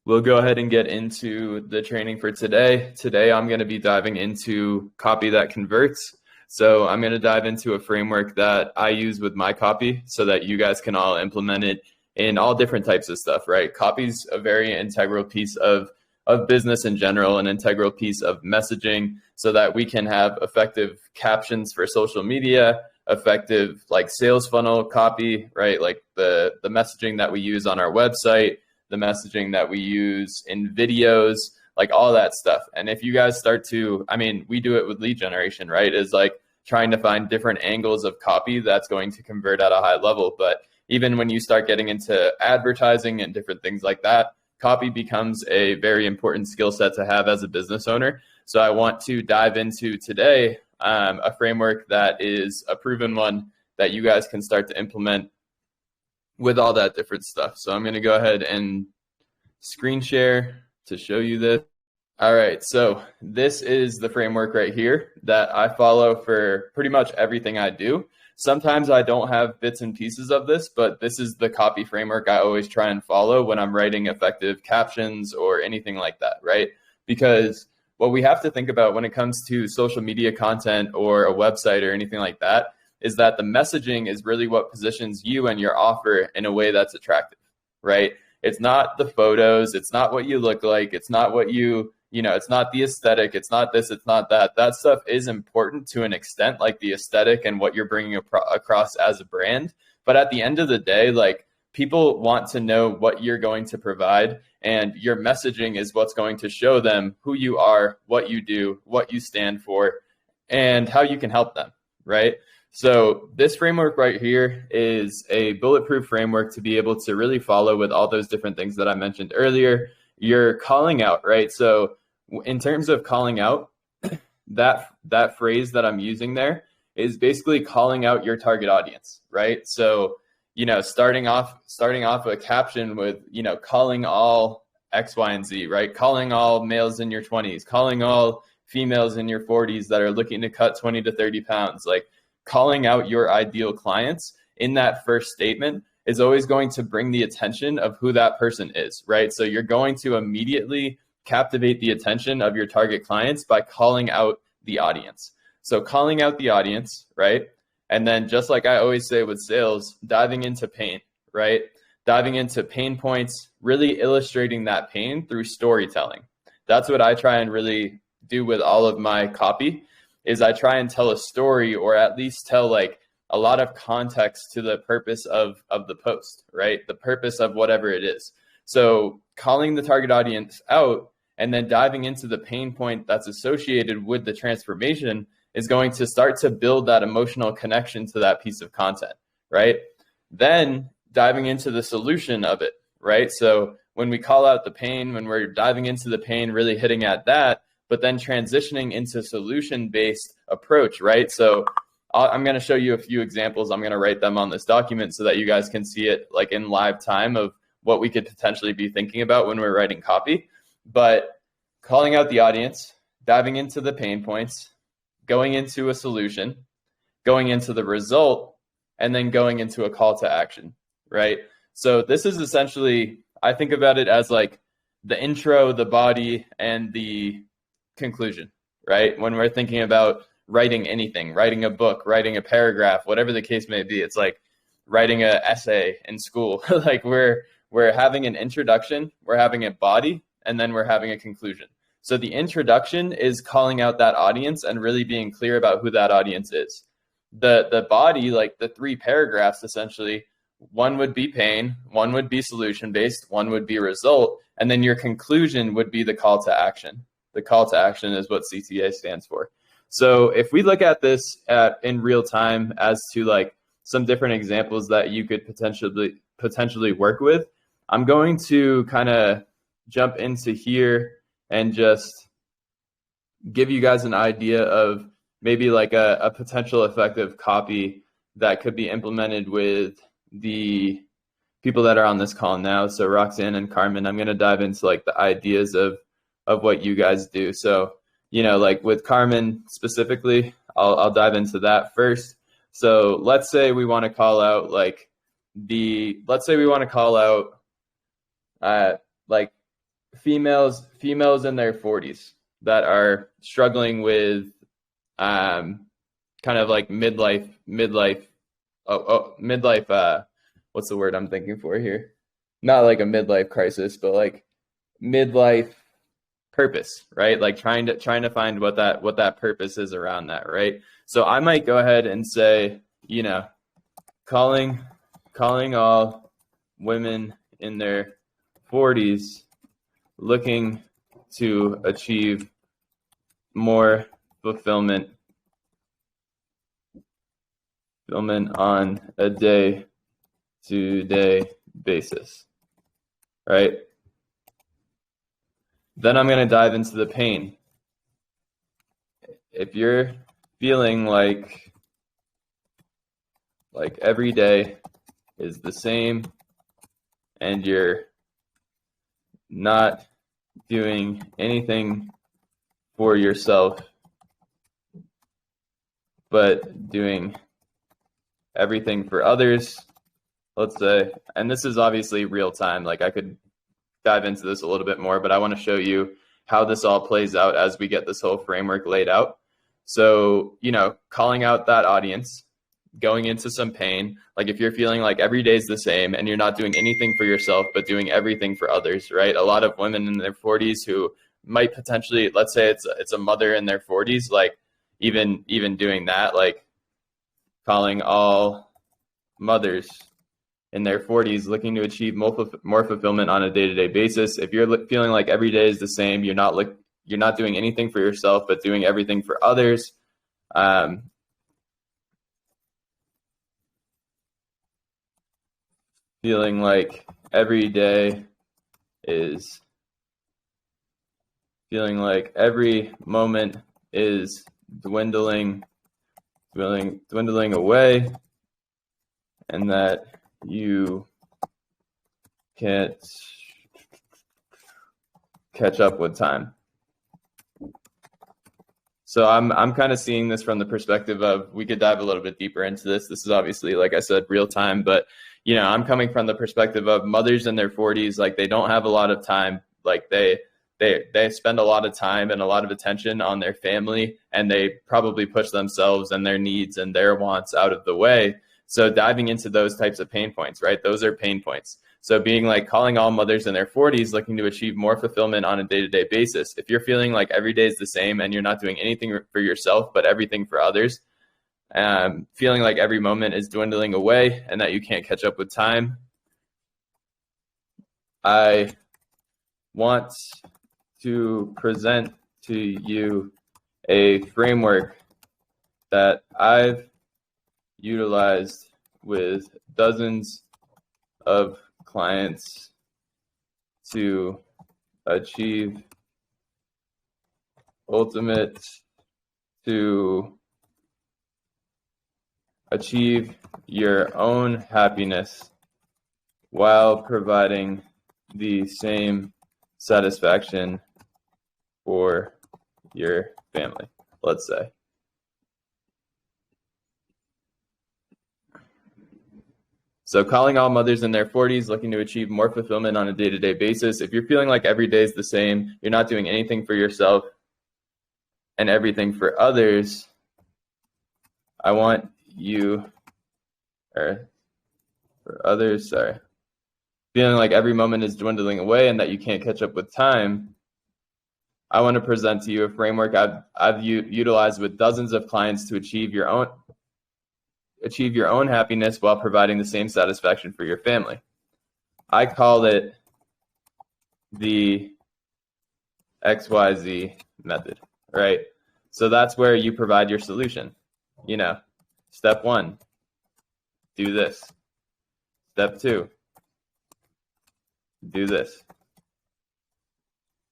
we'll go ahead and get into the training for today. Today, I'm going to be diving into copy that converts. So I'm going to dive into a framework that I use with my copy so that you guys can all implement it in all different types of stuff, right? Copy's a very integral piece of business in general, an integral piece of messaging so that we can have effective captions for social media, effective like sales funnel copy, right? Like the messaging that we use on our website, the messaging that we use in videos, like all that stuff. And if you guys start to, I mean, we do it with lead generation, right? Is like trying to find different angles of copy that's going to convert at a high level. But even when you start getting into advertising and different things like that, copy becomes a very important skill set to have as a business owner. So I want to dive into today a framework that is a proven one that you guys can start to implement with all that different stuff. So I'm going to go ahead and screen share to show you this. All right, so this is the framework right here that I follow for pretty much everything I do. Sometimes I don't have bits and pieces of this, but this is the copy framework I always try and follow when I'm writing effective captions or anything like that, right? Because what we have to think about when it comes to social media content or a website or anything like that is that the messaging is really what positions you and your offer in a way that's attractive, right? It's not the photos, it's not what you look like, it's not what it's not the aesthetic, it's not this, it's not that. That stuff is important to an extent, like the aesthetic and what you're bringing across as a brand. But at the end of the day, like people want to know what you're going to provide, and your messaging is what's going to show them who you are, what you do, what you stand for, and how you can help them, right? So this framework right here is a bulletproof framework to be able to really follow with all those different things that I mentioned earlier. You're calling out, right? So in terms of calling out, that phrase that I'm using there is basically calling out your target audience, right? So, starting off a caption with, calling all X, Y, and Z, right? Calling all males in your 20s, calling all females in your 40s that are looking to cut 20 to 30 pounds, like calling out your ideal clients in that first statement is always going to bring the attention of who that person is, right? So you're going to immediately captivate the attention of your target clients by calling out the audience. So calling out the audience, right? And then just like I always say with sales, diving into pain, right? Diving into pain points, really illustrating that pain through storytelling. That's what I try and really do with all of my copy is I try and tell a story, or at least tell like a lot of context to the purpose of the post, right? The purpose of whatever it is. So calling the target audience out and then diving into the pain point that's associated with the transformation is going to start to build that emotional connection to that piece of content, right? Then diving into the solution of it, right? So when we call out the pain, when we're diving into the pain, really hitting at that, but then transitioning into solution-based approach, right? So I'm going to show you a few examples. I'm going to write them on this document so that you guys can see it like in live time of what we could potentially be thinking about when we're writing copy. But calling out the audience, diving into the pain points, going into a solution, going into the result, and then going into a call to action, right? So this is essentially, I think about it as like the intro, the body, and the conclusion, right? When we're thinking about writing anything, writing a book, writing a paragraph, whatever the case may be, it's like writing an essay in school. Like we're having an introduction, we're having a body, and then we're having a conclusion. So the introduction is calling out that audience and really being clear about who that audience is. The body, like the 3 paragraphs, essentially, one would be pain, one would be solution-based, one would be result, and then your conclusion would be the call to action. The call to action is what CTA stands for. So if we look at this in real time as to like some different examples that you could potentially work with, I'm going to kind of jump into here and just give you guys an idea of maybe like a potential effective copy that could be implemented with the people that are on this call now. So Roxanne and Carmen, I'm going to dive into like the ideas of what you guys do. So, like with Carmen specifically, I'll dive into that first. So let's say we want to call out like females in their 40s that are struggling with kind of like midlife what's the word I'm thinking for here? Not like a midlife crisis, but like midlife purpose, right? Like trying to find what that purpose is around that, right? So I might go ahead and say, calling all women in their 40s looking to achieve more fulfillment on a day-to-day basis, right? Then I'm going to dive into the pain. If you're feeling like every day is the same and you're not doing anything for yourself, but doing everything for others, let's say, and this is obviously real time, like I could dive into this a little bit more, but I want to show you how this all plays out as we get this whole framework laid out. So, calling out that audience, going into some pain, like if you're feeling like every day is the same and you're not doing anything for yourself, but doing everything for others, right? A lot of women in their 40s who might potentially, let's say it's a mother in their 40s, like even doing that, like calling all mothers in their 40s looking to achieve more fulfillment on a day-to-day basis. If you're feeling like every day is the same, you're not doing anything for yourself, but doing everything for others. Feeling like every moment is dwindling away, and that you can't catch up with time. So I'm kind of seeing this from the perspective of, we could dive a little bit deeper into this. This is obviously, like I said, real time, but I'm coming from the perspective of mothers in their 40s, like they don't have a lot of time, like they spend a lot of time and a lot of attention on their family, and they probably push themselves and their needs and their wants out of the way. So diving into those types of pain points, right? Those are pain points. So being like calling all mothers in their 40s looking to achieve more fulfillment on a day-to-day basis. If you're feeling like every day is the same and you're not doing anything for yourself, but everything for others, feeling like every moment is dwindling away and that you can't catch up with time, I want to present to you a framework that I've utilized with dozens of clients to achieve your own happiness while providing the same satisfaction for your family, let's say. So calling all mothers in their 40s looking to achieve more fulfillment on a day-to-day basis. If you're feeling like every day is the same, you're not doing anything for yourself and everything for others, I want you, or for others, feeling like every moment is dwindling away and that you can't catch up with time, I want to present to you a framework I've utilized with dozens of clients to achieve your own happiness while providing the same satisfaction for your family. I call it the XYZ method, right? So that's where you provide your solution. Step 1, do this. Step 2, do this.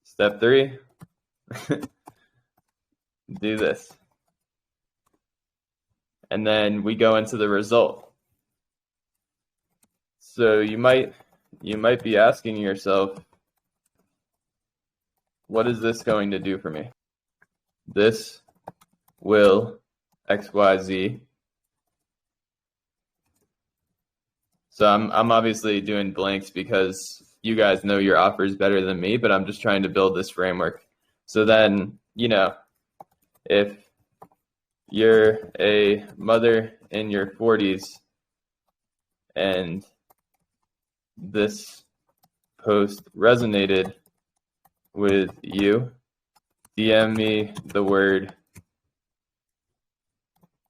Step 3, do this. And then we go into the result. So you might be asking yourself, what is this going to do for me? This will XYZ. So I'm obviously doing blanks because you guys know your offers better than me, but I'm just trying to build this framework. So then, you know, if you're a mother in your 40s and this post resonated with you, DM me the word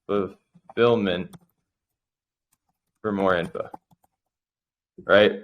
fulfillment for more info, right?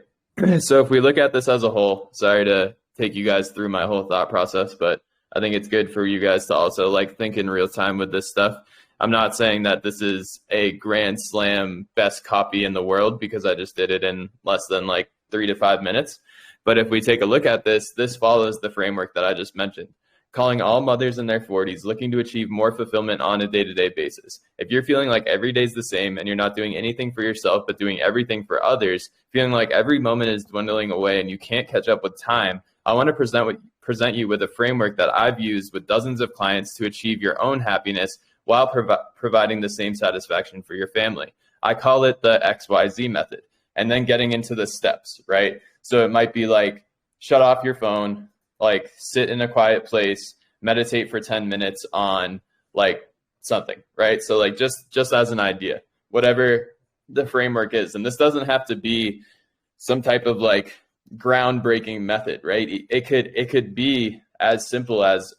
So if we look at this as a whole, sorry to take you guys through my whole thought process, but I think it's good for you guys to also like think in real time with this stuff. I'm not saying that this is a grand slam best copy in the world because I just did it in less than like 3 to 5 minutes. But if we take a look at this, this follows the framework that I just mentioned. Calling all mothers in their 40s looking to achieve more fulfillment on a day-to-day basis. If you're feeling like every day's the same and you're not doing anything for yourself but doing everything for others, feeling like every moment is dwindling away and you can't catch up with time, I want to present you with a framework that I've used with dozens of clients to achieve your own happiness while providing the same satisfaction for your family. I call it the Xyz method, and then getting into the steps, right? So it might be like, shut off your phone, like sit in a quiet place, meditate for 10 minutes on like something, right? So like just as an idea, whatever the framework is. And this doesn't have to be some type of like groundbreaking method, right? It could be as simple as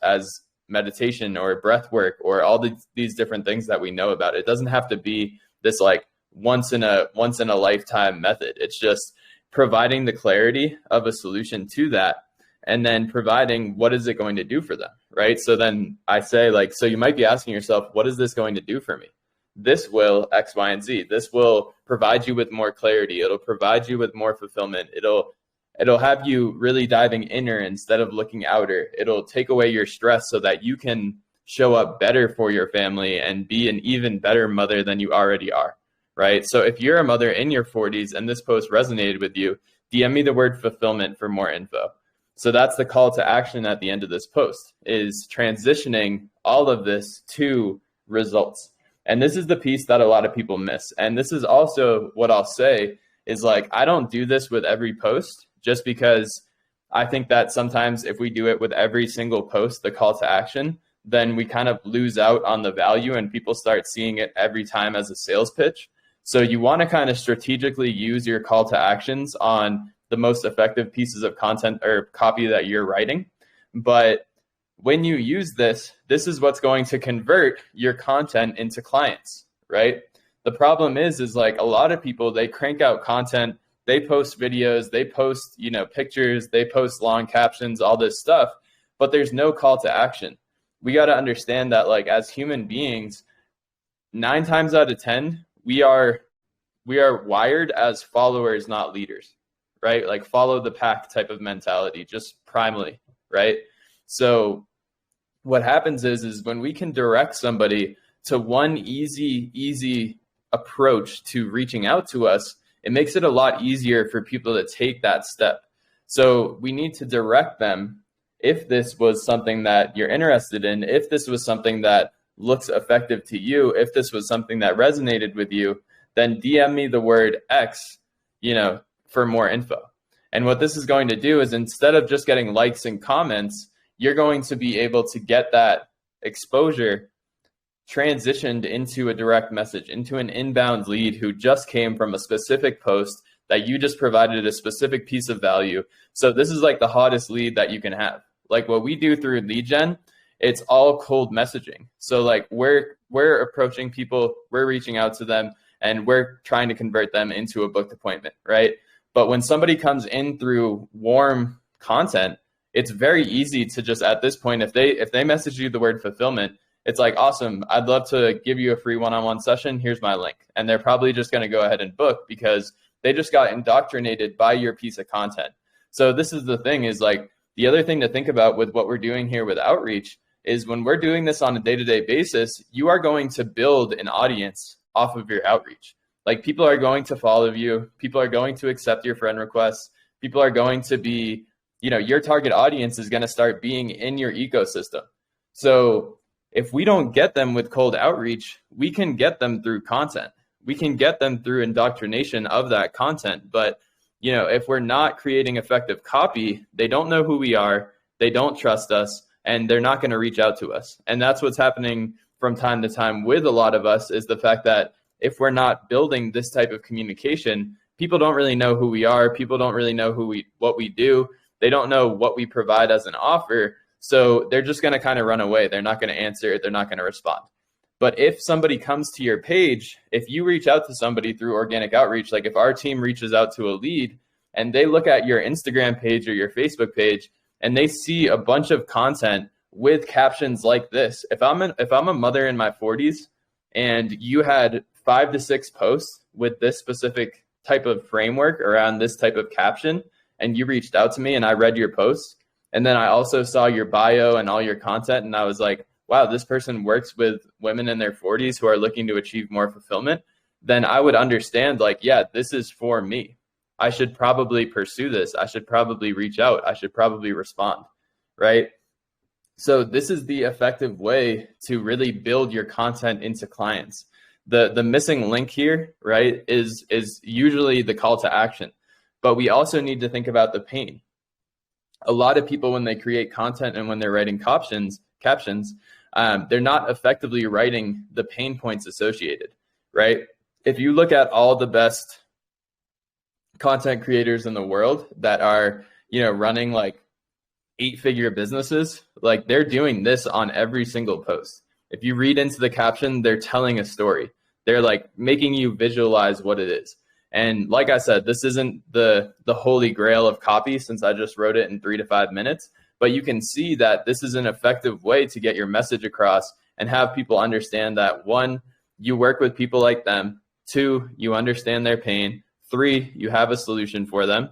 meditation or breath work or all these different things that we know about. It doesn't have to be this like once in a lifetime method. It's just providing the clarity of a solution to that, and then providing what is it going to do for them, right? So then I say like, so you might be asking yourself, what is this going to do for me? This will X, Y, and Z. This will provide you with more clarity. It'll provide you with more fulfillment. It'll have you really diving inner instead of looking outer. It'll take away your stress so that you can show up better for your family and be an even better mother than you already are, right? So if you're a mother in your 40s and this post resonated with you, DM me the word fulfillment for more info. So that's the call to action at the end of this post, is transitioning all of this to results. And this is the piece that a lot of people miss. And this is also what I'll say is like, I don't do this with every post just because I think that sometimes if we do it with every single post, the call to action, then we kind of lose out on the value and people start seeing it every time as a sales pitch. So you want to kind of strategically use your call to actions on the most effective pieces of content or copy that you're writing. But when you use this, this is what's going to convert your content into clients, right? The problem is like a lot of people, they crank out content, they post videos, they post, pictures, they post long captions, all this stuff, but there's no call to action. We got to understand that like as human beings, 9 times out of 10, we are wired as followers, not leaders, right? Like follow the pack type of mentality, just primally, right? So what happens is when we can direct somebody to one easy approach to reaching out to us, it makes it a lot easier for people to take that step. So we need to direct them. If this was something that you're interested in, if this was something that looks effective to you, if this was something that resonated with you, then DM me the word X, for more info. And what this is going to do is instead of just getting likes and comments, you're going to be able to get that exposure transitioned into a direct message, into an inbound lead who just came from a specific post that you just provided a specific piece of value. So this is like the hottest lead that you can have. Like what we do through lead gen, it's all cold messaging. So like we're approaching people, we're reaching out to them, and we're trying to convert them into a booked appointment, right? But when somebody comes in through warm content, it's very easy to just at this point, if they message you the word fulfillment, it's like, awesome, I'd love to give you a free one-on-one session. Here's my link. And they're probably just going to go ahead and book because they just got indoctrinated by your piece of content. So this is the thing is like the other thing to think about with what we're doing here with outreach is when we're doing this on a day-to-day basis, you are going to build an audience off of your outreach. Like people are going to follow you. People are going to accept your friend requests. People are going to be, your target audience is going to start being in your ecosystem. So if we don't get them with cold outreach, we can get them through content. We can get them through indoctrination of that content. But, if we're not creating effective copy, they don't know who we are, they don't trust us, and they're not going to reach out to us. And that's what's happening from time to time with a lot of us, is the fact that if we're not building this type of communication, people don't really know who we are. People don't really know what we do. They don't know what we provide as an offer. So they're just going to kind of run away. They're not going to answer. They're not going to respond. But if somebody comes to your page, if you reach out to somebody through organic outreach, like if our team reaches out to a lead and they look at your Instagram page or your Facebook page and they see a bunch of content with captions like this, if I'm a mother in my 40s and you had 5 to 6 posts with this specific type of framework around this type of caption, and you reached out to me and I read your posts, and then I also saw your bio and all your content, and I was like, wow, this person works with women in their 40s who are looking to achieve more fulfillment, then I would understand, like, yeah, this is for me. I should probably pursue this. I should probably reach out. I should probably respond, right? So this is the effective way to really build your content into clients. The missing link here, right, is usually the call to action. But we also need to think about the pain. A lot of people, when they create content and when they're writing captions, they're not effectively writing the pain points associated, right? If you look at all the best content creators in the world that are, running like 8-figure businesses, like they're doing this on every single post. If you read into the caption, they're telling a story. They're like making you visualize what it is. And like I said, this isn't the holy grail of copy, since I just wrote it in 3 to 5 minutes. But you can see that this is an effective way to get your message across and have people understand that, 1, you work with people like them. 2, you understand their pain. 3, you have a solution for them.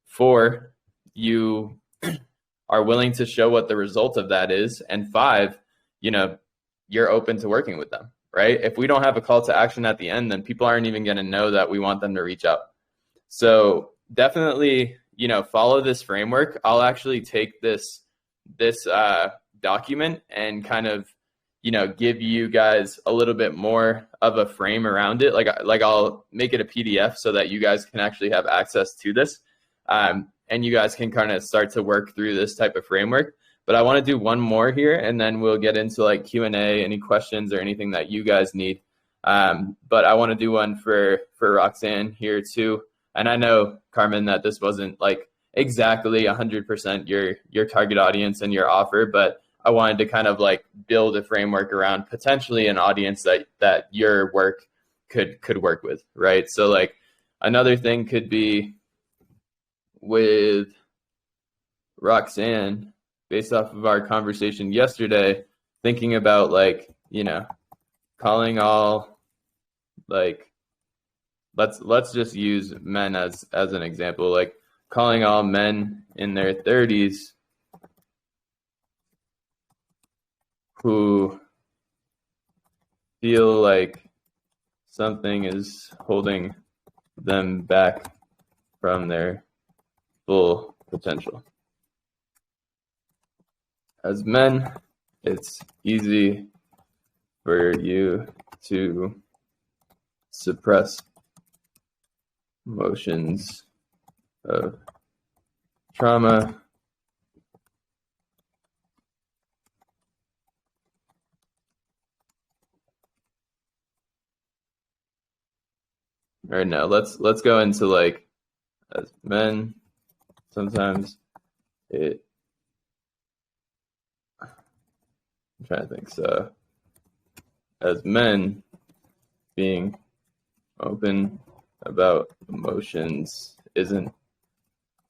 4, you are willing to show what the result of that is. And 5, you're open to working with them, right? If we don't have a call to action at the end, then people aren't even going to know that we want them to reach out. So definitely, follow this framework. I'll actually take this document and kind of, give you guys a little bit more of a frame around it. Like I'll make it a PDF so that you guys can actually have access to this. And you guys can kind of start to work through this type of framework. But I want to do one more here, and then we'll get into like Q&A, any questions or anything that you guys need. But I want to do one for Roxanne here too. And I know, Carmen, that this wasn't like exactly 100% your target audience and your offer, but I wanted to kind of like build a framework around potentially an audience that your work could work with, right? So like another thing could be with Roxanne, based off of our conversation yesterday, thinking about like, calling all, like, let's just use men as an example, like calling all men in their 30s who feel like something is holding them back from their full potential. As men, it's easy for you to suppress emotions of trauma, right now. Let's go into like, as men, sometimes I'm trying to think. So as men, being open about emotions isn't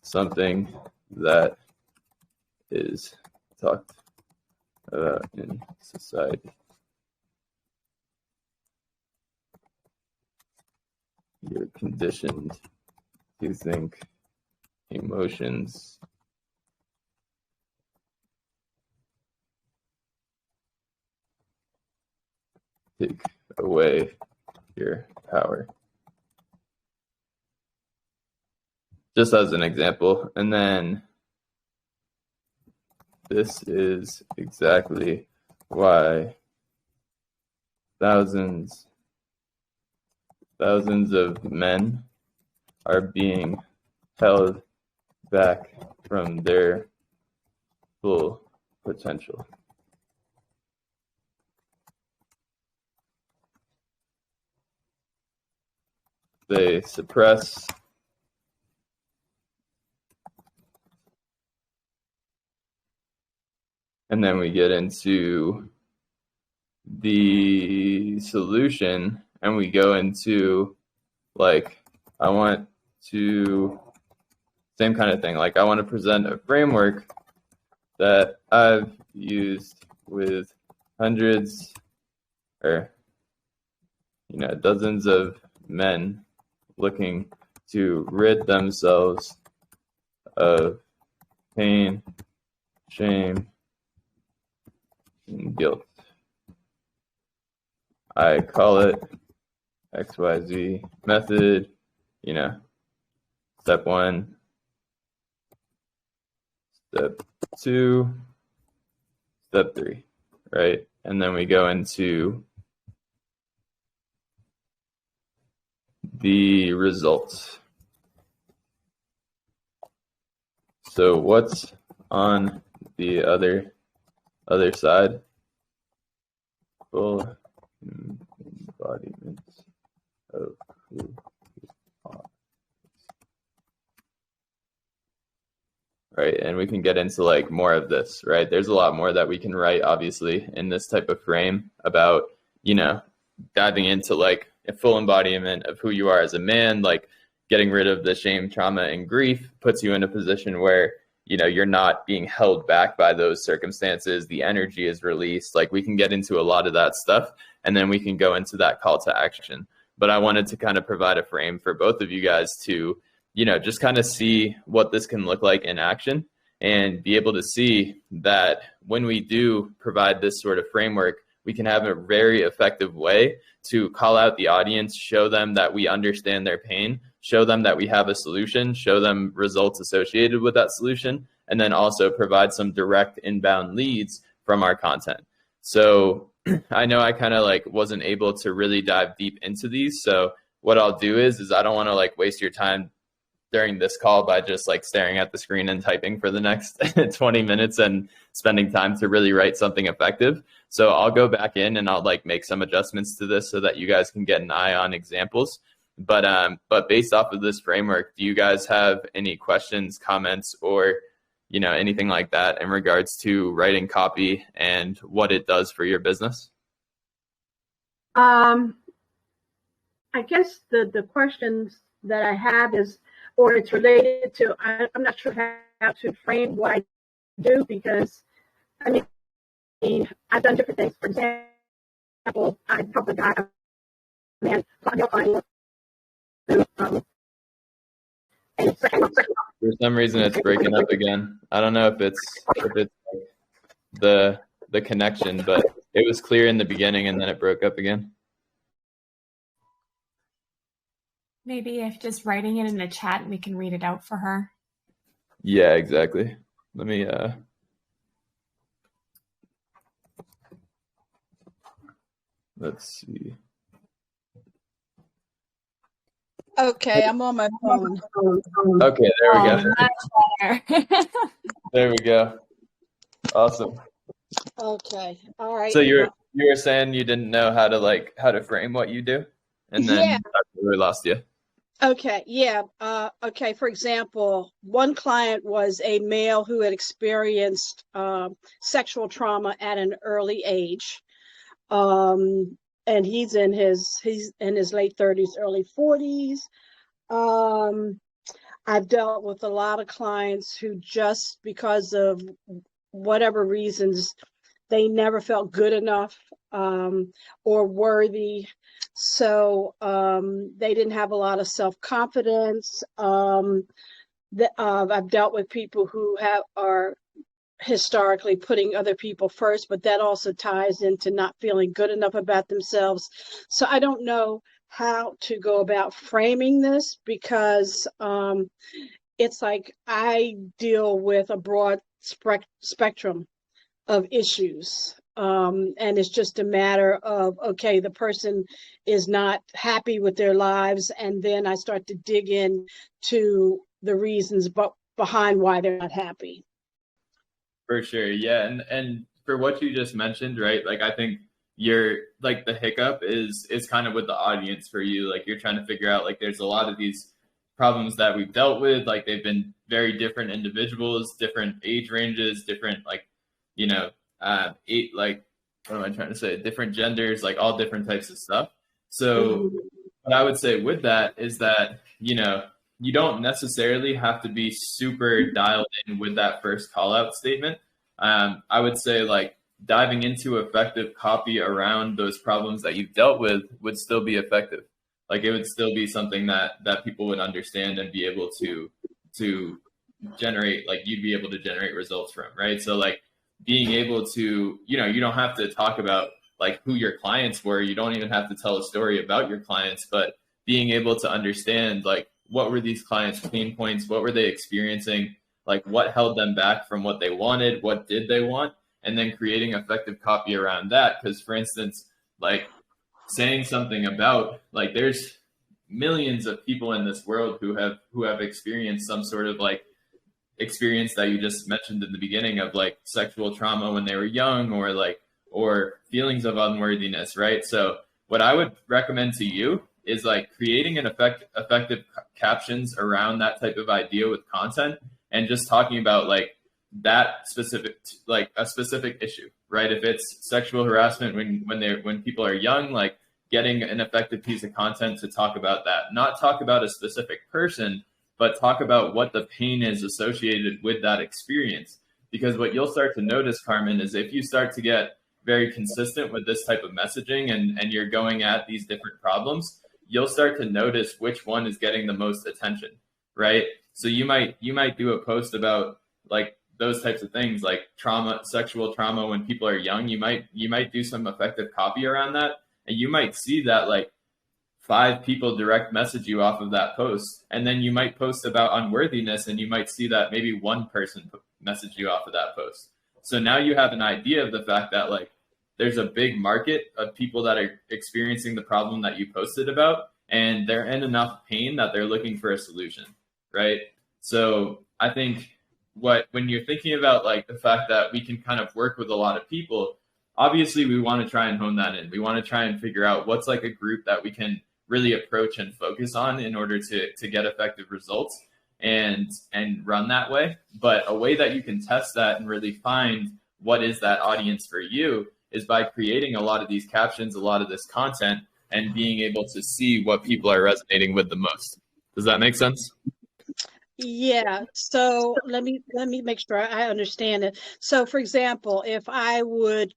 something that is talked about in society. You're conditioned to think emotions take away your power. Just as an example. And then this is exactly why thousands of men are being held back from their full potential. They suppress and then we get into the solution and we go into like, I want to, same kind of thing, like I want to present a framework that I've used with hundreds or, you know, dozens of men looking to rid themselves of pain, shame, and guilt. I call it XYZ method, you know, step 1, step 2, step 3, right? And then we go into the results. So what's on the other side? Full embodiment of who you are. Right, and we can get into like more of this, right? There's a lot more that we can write, obviously, in this type of frame about, you know, diving into like a full embodiment of who you are as a man, like getting rid of the shame, trauma, and grief puts you in a position where, you know, you're not being held back by those circumstances. The energy is released. Like we can get into a lot of that stuff, and then we can go into that call to action. But I wanted to kind of provide a frame for both of you guys to, you know, just kind of see what this can look like in action and be able to see that when we do provide this sort of framework, we can have a very effective way to call out the audience, show them that we understand their pain, show them that we have a solution, show them results associated with that solution, and then also provide some direct inbound leads from our content. So I know I kind of like wasn't able to really dive deep into these. So what I'll do is I don't want to like waste your time during this call by just like staring at the screen and typing for the next 20 minutes and spending time to really write something effective. So I'll go back in and I'll like make some adjustments to this so that you guys can get an eye on examples. But based off of this framework, do you guys have any questions, comments, or, you know, anything like that in regards to writing copy and what it does for your business? I guess the questions that I have is, or it's related to, I'm not sure how to frame what I do, because I mean, I've done different things. For example, I helped a guy, man, and for some reason it's breaking up again. I don't know if it's the connection, but it was clear in the beginning and then it broke up again. Maybe if just writing it in the chat, we can read it out for her. Yeah, exactly. Let me let's see. Okay, I'm on my phone. Okay, there we go. Much better. There we go. Awesome. Okay, all right. So you were saying you didn't know how to frame what you do, and then we lost you. Okay, yeah. Okay, for example, one client was a male who had experienced sexual trauma at an early age. And he's in his late 30s, early 40s. I've dealt with a lot of clients who, just because of whatever reasons, they never felt good enough or worthy. So they didn't have a lot of self-confidence. I've dealt with people who are historically putting other people first, but that also ties into not feeling good enough about themselves. So I don't know how to go about framing this, because it's like I deal with a broad spectrum of issues. And it's just a matter of, okay, the person is not happy with their lives, and then I start to dig in to the reasons behind why they're not happy. For sure. Yeah. And for what you just mentioned, right? Like, I think you're like the hiccup is kind of with the audience for you. Like, you're trying to figure out, like, there's a lot of these problems that we've dealt with. Like, they've been very different individuals, different age ranges, different, like, you know, like, what am I trying to say? Different genders, like all different types of stuff. So what I would say with that is that, you know, you don't necessarily have to be super dialed in with that first call out statement. I would say, like, diving into effective copy around those problems that you've dealt with would still be effective. Like, it would still be something that people would understand and be able to generate, like, you'd be able to generate results from, right? So, like, being able to, you know, you don't have to talk about like who your clients were. You don't even have to tell a story about your clients, but being able to understand, like, what were these clients' pain points? What were they experiencing? Like, what held them back from what they wanted? What did they want? And then creating effective copy around that. Because, for instance, like, saying something about, like, there's millions of people in this world who have experienced some sort of, like, experience that you just mentioned in the beginning of, like, sexual trauma when they were young, or feelings of unworthiness, right? So what I would recommend to you is, like, creating an effective captions around that type of idea with content, and just talking about, like, that specific, like, a specific issue, right? If it's sexual harassment when people are young, like, getting an effective piece of content to talk about that, not talk about a specific person, but talk about what the pain is associated with that experience. Because what you'll start to notice, Carmen, is if you start to get very consistent with this type of messaging, and you're going at these different problems, you'll start to notice which one is getting the most attention, right? So you might do a post about, like, those types of things, like trauma, sexual trauma when people are young. You might do some effective copy around that, and you might see that, like, 5 people direct message you off of that post. And then you might post about unworthiness, and you might see that maybe 1 person message you off of that post. So now you have an idea of the fact that, like, there's a big market of people that are experiencing the problem that you posted about, and they're in enough pain that they're looking for a solution, right? So I think when you're thinking about, like, the fact that we can kind of work with a lot of people, obviously we want to try and hone that in. We want to try and figure out what's, like, a group that we can really approach and focus on in order to get effective results and run that way. But a way that you can test that and really find what is that audience for you is by creating a lot of these captions, a lot of this content, and being able to see what people are resonating with the most. Does that make sense? Yeah. So let me make sure I understand it. So, for example, if I would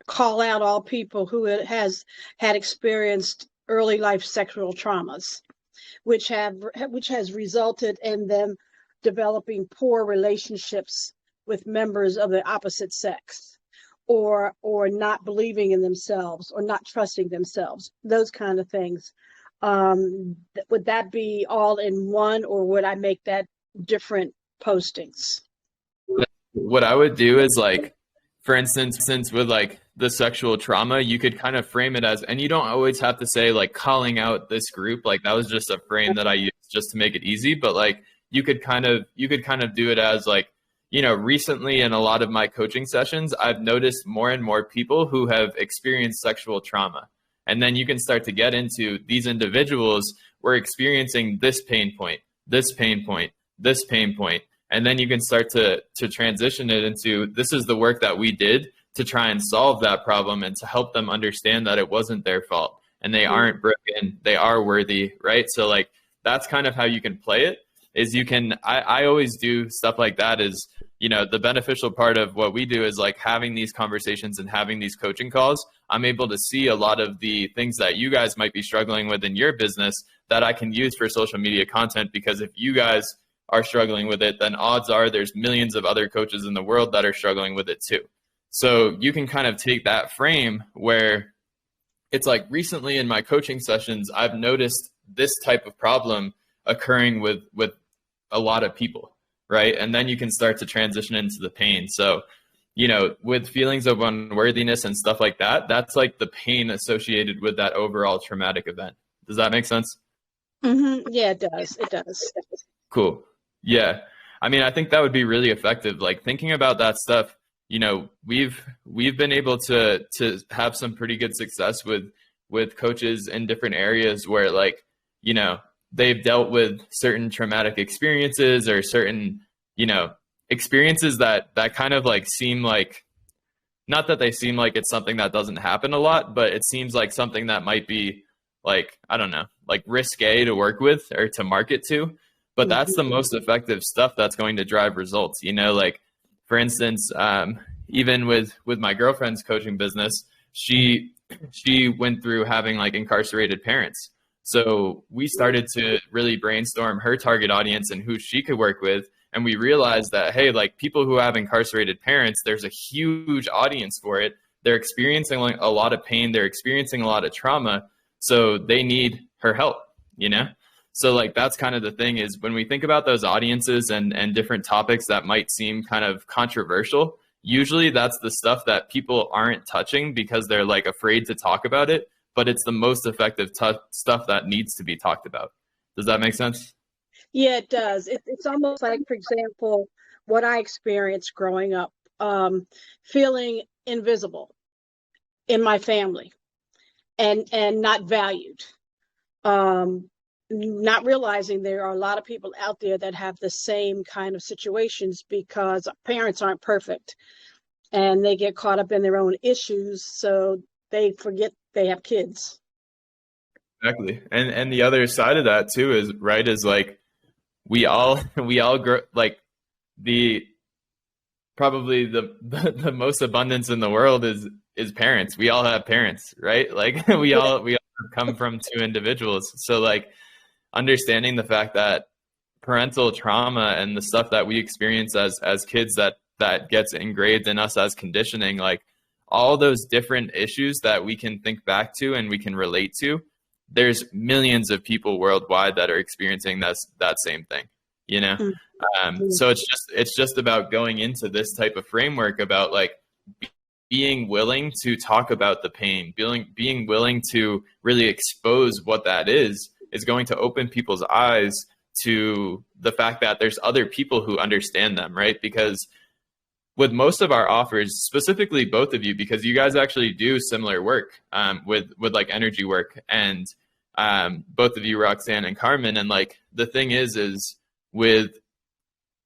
call out all people who had experienced early life sexual traumas, which has resulted in them developing poor relationships with members of the opposite sex, or not believing in themselves, or not trusting themselves, those kind of things. Would that be all in one, or would I make that different postings? What I would do is, like, for instance, since with, like, the sexual trauma, you could kind of frame it as, and you don't always have to say, like, calling out this group. Like, that was just a frame that I used just to make it easy. But, like, you could kind of do it as, like, you know, recently in a lot of my coaching sessions, I've noticed more and more people who have experienced sexual trauma. And then you can start to get into these individuals were experiencing this pain point, this pain point, this pain point. And then you can start to transition it into, this is the work that we did to try and solve that problem and to help them understand that it wasn't their fault and they aren't broken, they are worthy, right? So, like, that's kind of how you can play it. Is you can, I always do stuff like that. Is, you know, the beneficial part of what we do is, like, having these conversations and having these coaching calls. I'm able to see a lot of the things that you guys might be struggling with in your business that I can use for social media content, because if you guys are struggling with it, then odds are there's millions of other coaches in the world that are struggling with it too. So you can kind of take that frame where it's like, recently in my coaching sessions, I've noticed this type of problem occurring with a lot of people, right? And then you can start to transition into the pain. So, you know, with feelings of unworthiness and stuff like that, that's like the pain associated with that overall traumatic event. Does that make sense? Mm-hmm. Yeah, it does. It does. Cool. Yeah. I mean, I think that would be really effective. Like thinking about that stuff, we've been able to have some pretty good success with coaches in different areas where like, they've dealt with certain traumatic experiences or certain, experiences that kind of like seem like, not that they seem like it's something that doesn't happen a lot, but it seems like something that might be like, I don't know, like risque to work with or to market to. But that's the most effective stuff that's going to drive results. Like for instance, even with my girlfriend's coaching business, she went through having like incarcerated parents. So we started to really brainstorm her target audience and who she could work with. And we realized that, hey, like people who have incarcerated parents, there's a huge audience for it. They're experiencing like a lot of pain. They're experiencing a lot of trauma. So they need her help, So like that's kind of the thing is when we think about those audiences and different topics that might seem kind of controversial, usually that's the stuff that people aren't touching because they're like afraid to talk about it, but it's the most effective stuff that needs to be talked about. Does that make sense? Yeah, it does. It's almost like, for example, what I experienced growing up, feeling invisible in my family and not valued. Not realizing there are a lot of people out there that have the same kind of situations because parents aren't perfect and they get caught up in their own issues. So they forget they have kids. Exactly. And the other side of that too is like we all grow like probably the most abundance in the world is parents. We all have parents, right? Like we all come from two individuals. So like understanding the fact that parental trauma and the stuff that we experience as kids that gets engraved in us as conditioning, like all those different issues that we can think back to and we can relate to, there's millions of people worldwide that are experiencing that same thing, So it's just about going into this type of framework about like being willing to talk about the pain, being willing to really expose what that is going to open people's eyes to the fact that there's other people who understand them, right? Because with most of our offers, specifically both of you, because you guys actually do similar work with like energy work, and both of you, Roxanne and Carmen. And like the thing is with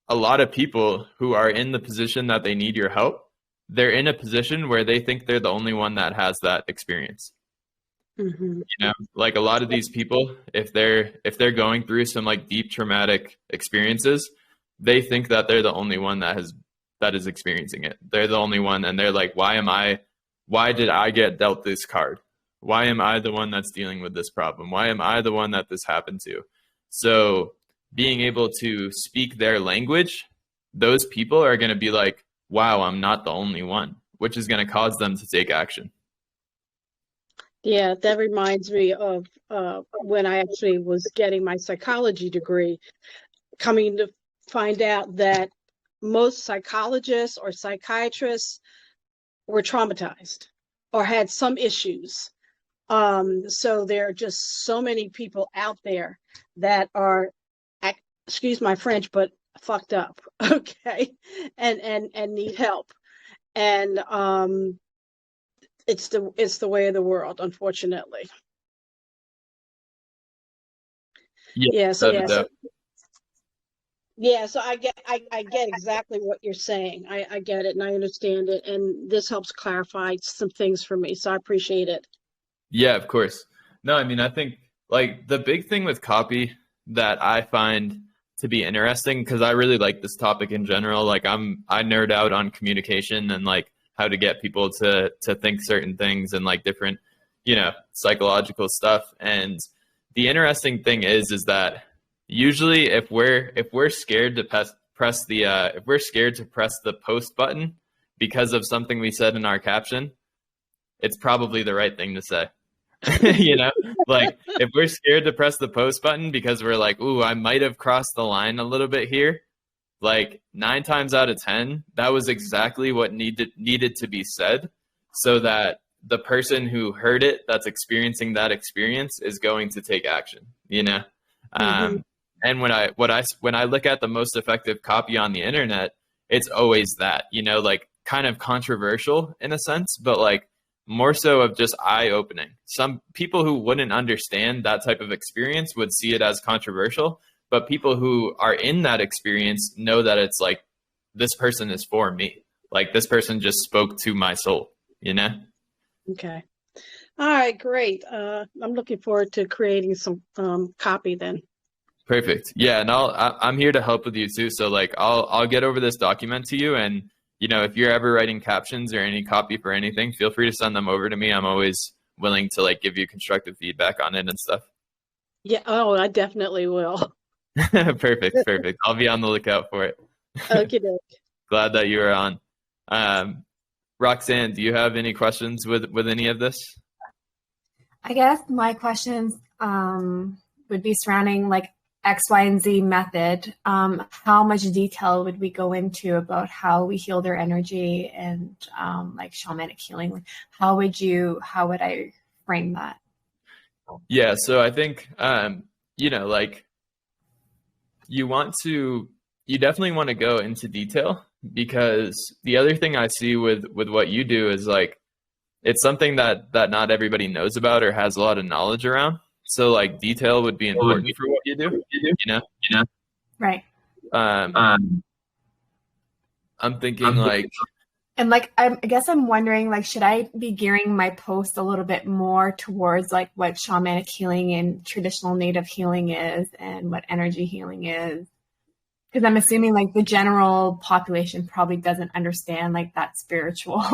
a lot of people who are in the position that they need your help, they're in a position where they think they're the only one that has that experience. Mm-hmm. Like a lot of these people, if they're going through some like deep traumatic experiences, they think that they're the only one that is experiencing it. They're the only one, and they're like, why did I get dealt this card? Why am I the one that's dealing with this problem? Why am I the one that this happened to? So being able to speak their language, those people are going to be like, wow, I'm not the only one, which is going to cause them to take action. Yeah, that reminds me of when I actually was getting my psychology degree, coming to find out that most psychologists or psychiatrists were traumatized or had some issues. So there are just so many people out there that are, excuse my French, but fucked up, okay, and need help. And it's the way of the world, unfortunately. So I get exactly what you're saying. I get it and I understand it, and this helps clarify some things for me. So I appreciate it. Yeah, of course. No, I mean, I think like the big thing with copy that I find to be interesting, because I really like this topic in general. Like I nerd out on communication and like how to get people to think certain things and like different, psychological stuff. And the interesting thing is that usually if we're scared to press the post button because of something we said in our caption, it's probably the right thing to say. Like if we're scared to press the post button because we're like, ooh, I might have crossed the line a little bit here, like 9 times out of 10, that was exactly what needed to be said, so that the person who heard it, that's experiencing that experience, is going to take action, Mm-hmm. And when I look at the most effective copy on the internet, it's always that, you know, like kind of controversial in a sense, but like more so of just eye-opening. Some people who wouldn't understand that type of experience would see it as controversial, but people who are in that experience know that it's like, this person is for me. Like this person just spoke to my soul, you know? Okay. All right, great. I'm looking forward to creating some copy then. Perfect. Yeah, and I'm here to help with you too. So like I'll get over this document to you, and you know, if you're ever writing captions or any copy for anything, feel free to send them over to me. I'm always willing to like give you constructive feedback on it and stuff. Yeah. Oh, I definitely will. Perfect. I'll be on the lookout for it. Okay. Glad that you were on. Roxanne, do you have any questions with any of this? I guess my questions would be surrounding like X, Y, and Z method. How much detail would we go into about how we heal their energy and like shamanic healing? How would I frame that? Yeah, so I think you know, like you definitely want to go into detail, because the other thing I see with what you do is like it's something that not everybody knows about or has a lot of knowledge around. So like detail would be important for what you do, you know? Right. I'm thinking like, and like, I guess I'm wondering, like, should I be gearing my post a little bit more towards like what shamanic healing and traditional native healing is and what energy healing is? Because I'm assuming like the general population probably doesn't understand like that spiritual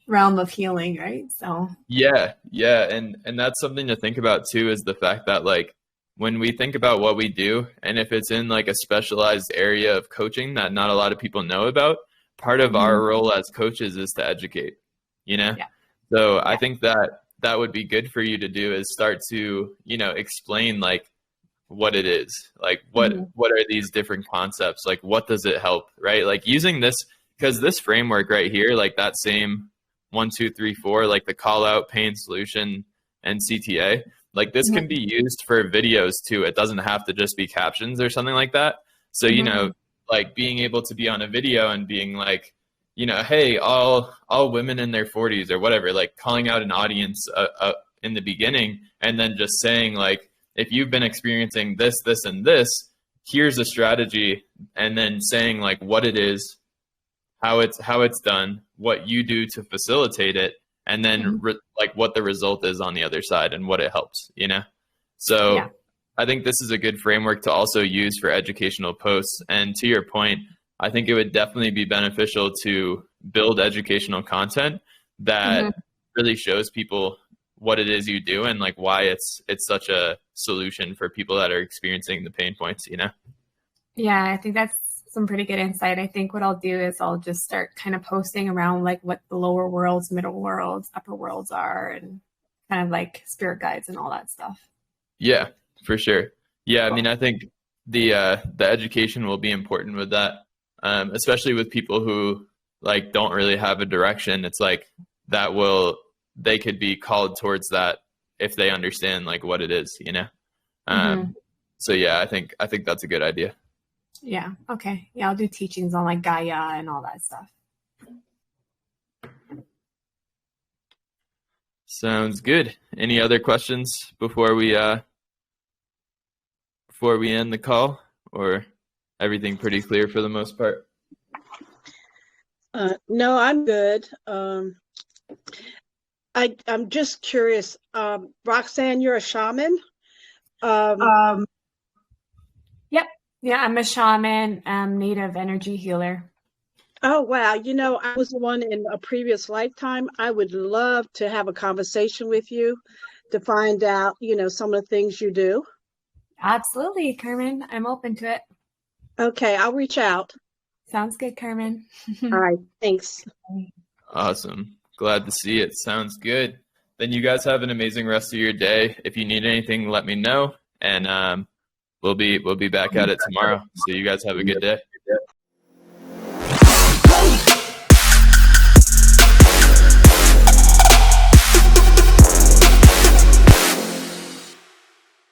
realm of healing, right? So yeah, and that's something to think about too, is the fact that like when we think about what we do, and if it's in like a specialized area of coaching that not a lot of people know about, part of our role as coaches is to educate, you know? Yeah. So I think that would be good for you to do, is start to, you know, explain like what it is, like what are these different concepts, like what does it help, right? Like using this, because this framework right here, like that same 1, 2, 3, 4, like the call out, pain, solution, and CTA, like this can be used for videos too. It doesn't have to just be captions or something like that. So you know, like being able to be on a video and being like, you know, hey, all women in their 40s or whatever, like calling out an audience in the beginning, and then just saying like, if you've been experiencing this, this, and this, here's a strategy, and then saying like what it is, how it's done, what you do to facilitate it, and then like what the result is on the other side and what it helps, you know? So yeah. I think this is a good framework to also use for educational posts. And to your point, I think it would definitely be beneficial to build educational content that really shows people what it is you do and like why it's such a solution for people that are experiencing the pain points, you know? Yeah, I think that's some pretty good insight. I think what I'll do is I'll just start kind of posting around like what the lower worlds, middle worlds, upper worlds are, and kind of like spirit guides and all that stuff. Yeah, for sure. Yeah, I mean, I think the education will be important with that, especially with people who like don't really have a direction. It's like they could be called towards that if they understand like what it is, you know? So yeah, I think that's a good idea. Yeah. Okay. Yeah. I'll do teachings on like Gaia and all that stuff. Sounds good. Any other questions before we end the call, or everything pretty clear for the most part? No, I'm good. I'm just curious. Roxanne, you're a shaman? Yep. Yeah, I'm a shaman, native energy healer. Oh, wow. You know, I was one in a previous lifetime. I would love to have a conversation with you to find out, you know, some of the things you do. Absolutely, Carmen. I'm open to it. Okay, I'll reach out. Sounds good, Carmen. All right. Thanks. Awesome. Glad to see it. Sounds good. Then you guys have an amazing rest of your day. If you need anything, let me know. And we'll be back at it tomorrow. So you guys have a good day.